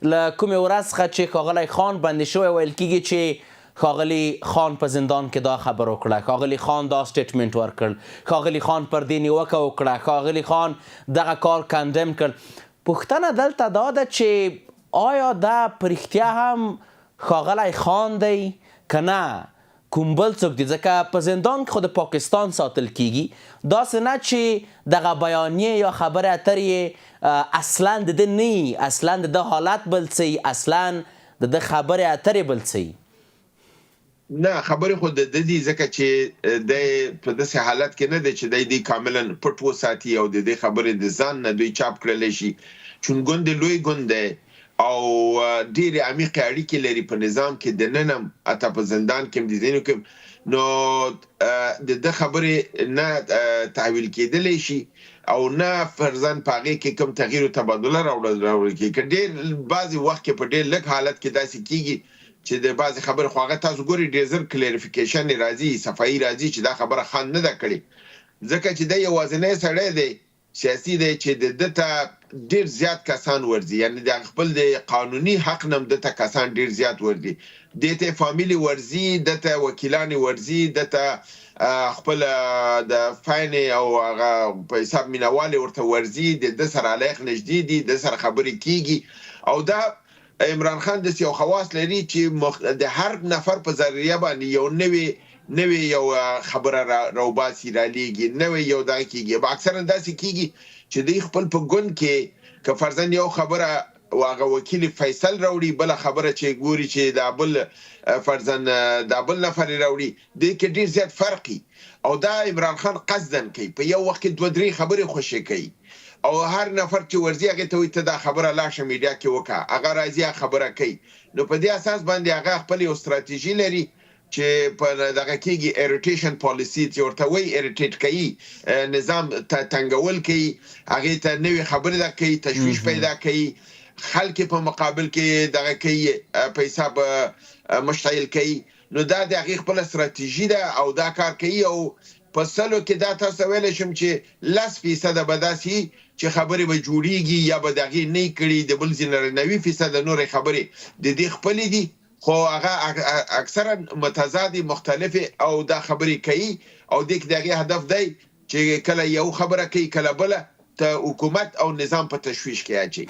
له کومې ورځ څخه چې ښاغلی خان بندي شوی ویل کېږي چې ښاغلي خان په زندان کې دا خبر وکړه، ښاغلي خان دا سټیټمنټ ورکړ، ښاغلي خان پر دې نیوکه وکړه، ښاغلي خان دغه کار کندم کړ. پوښتنه دلته دا ده چې آیا دا په رښتیا هم ښاغلی خان دی که نه کوم بل څوک دي؟ ځکه په زندان کې خو د پاکستان ساتل کیږي، داسې نه چې دغه بیانیې یا خبرې اترې اصلا د ده نه وي، اصلا د ده حالت بل څه اصلا د ده خبرې اترې بل څه نه خبرې خو د ده دي، ځکه چې دی په داسې حالت کې نه دی چې دی دې کاملا پټ وساتي او د دې خبرې د ځان نه دوی چاپ کړلی شي. چون ګوند لوی ګوند دی او ډېرې عمیقې اړیکې لري په نظام کې، دننه هم حتی په زندان کې هم د ځینو کې، نو د ده خبرې نه تحویل کېدلی شي او نه فرضاً په هغې کې کوم تغییر و تبادله راوړل کېږي. که ډېر بعضې وخت کې په ډېر لږ حالت کې داسې کېږي چې د بعضې خبرې خو هغه تاسو ګورئ ډېر زر کلیریفیکیشن راځي، صفایي راځي چې دا خبره خان نه ده کړې، ځکه چې دی یوازینی سړی دی سیاسي دی چې د ده ته ډېر زیات کسان ورځي، یعنې د خپل د قانوني حق نه هم ده ته کسان ډېر زیات ورځي، دې ته فامیلي ورځي، ده ته وکیلانې ورځي، ده ته خپل د فاینې او هغه په حساب مینهوالې ورته ورځي، د ده سره علیق نږدې دي، د سره خبرې کېږي. او دا عمران خان داسې یو خواص لري چې د هر نفر په ذریعه باندې یو نوې یو خبره راوباسي، رالیږي، نوې یو دغه کېږي. اکثرا داسې کېږي چې دوی خپل په ګوند کې که فرضاً یو خبره او هغه وکیل فیصل راوړي، بله خبره چې ګوري چې دا بل فرضاً دا بل نفر راوړي، دې کې ډېر زیات فرق وي. او دا عمران خان قصداً کوي، په یو وخت کې دوه درې خبرې خوشې کوي او هر نفر چې ورځي هغې ته وایي ته دا خبره لاشه میډیا کې وکړه، هغه راځي خبره کوي. نو په دې اساس باندې هغه خپل یو ستراتیژي لري چې په دغه کېږي اریټیشن پالیسي چې ورته وایي، اریټیټ کوي، نظام تنګول کوي، هغې ته نوې خبرې ده کوي، تشویش پیدا کوي، خلک په مقابل کې دغه کوي، په حساب مشتعل کوي. نو دا د هغې خپله ستراتیژي ده او دا کار کوي. او په سلو کې دا تاسو ویلی شم چې 10% به داسې چې خبرې به جوړیږي یا به د هغې نه کړي، د بل ځینې 90% نورې خبرې د دې خپلې دي، خو هغه اکثرا متضادې مختلفې او دا خبرې کوي. او دې کې د هغې هدف دی چې کله یو خبره کوي کله بله ته حکومت او نظام په تشویش کې اچوي.